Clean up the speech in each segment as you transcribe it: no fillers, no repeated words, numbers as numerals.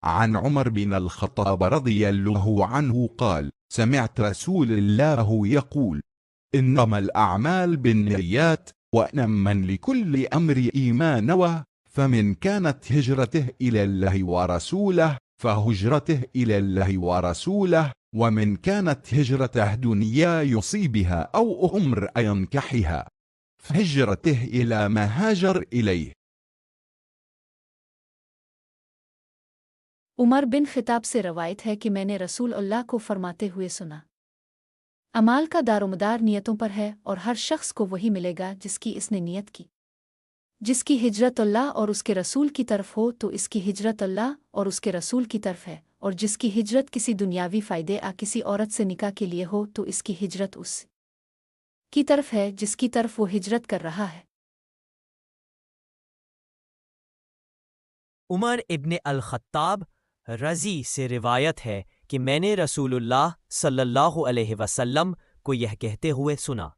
عن عمر بن الخطاب رضي الله عنه قال: سمعت رسول الله يقول: إنما الأعمال بالنيات، وإنما لكل أمر ما نوى، فمن كانت هجرته إلى الله ورسوله فهجرته إلى الله ورسوله، ومن كانت هجرته دنيا يصيبها أو أمر ينكحها فهجرته إلى ما هاجر إليه. عمر بن خطاب سے روایت ہے کہ میں نے رسول اللہ کو فرماتے ہوئے سنا: اعمال کا دارومدار نیتوں پر ہے، اور ہر شخص کو وہی ملے گا جس کی اس نے نیت کی۔ جس کی ہجرت اللہ اور اس کے رسول کی طرف ہو تو اس کی ہجرت اللہ اور اس کے رسول کی طرف ہے، اور جس کی ہجرت کسی دنیاوی فائدے کسی عورت سے نکاح کے لیے ہو تو اس کی ہجرت اس کی طرف ہے جس کی طرف وہ ہجرت کر رہا ہے۔ عمر ابن الخطاب رضی سے روایت ہے کہ میں نے رسول اللہ صلی اللہ علیہ وسلم کو یہ کہتے ہوئے سنا: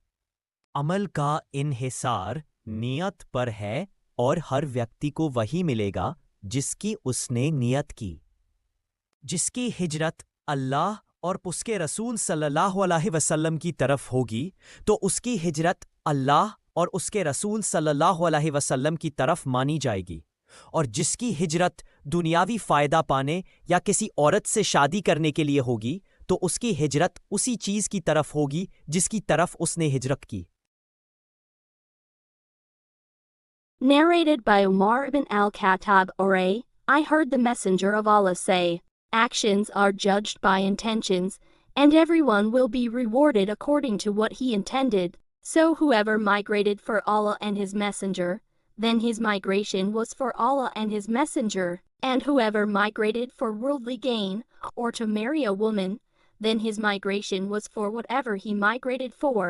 عمل کا انحصار نیت پر ہے، اور ہر ویکتی کو وہی ملے گا جس کی اس نے نیت کی۔ جس کی ہجرت اللہ اور اس کے رسول صلی اللہ علیہ وسلم کی طرف ہوگی تو اس کی ہجرت اللہ اور اس کے رسول صلی اللہ علیہ وسلم کی طرف مانی جائے گی، اور جس کی ہجرت دنیاوی فائدہ پانے یا کسی عورت سے شادی کرنے کے لیے ہوگی تو اس کی ہجرت اسی چیز کی طرف ہوگی جس کی طرف اس نے ہجرت کی۔ Narrated by Umar ibn al-Khattab Oray, I heard the Messenger of Allah say, actions are judged by intentions, and everyone will be rewarded according to what he intended. So whoever migrated for Allah and His Messenger, then his migration was for Allah and His Messenger, and whoever migrated for worldly gain, or to marry a woman, then his migration was for whatever he migrated for.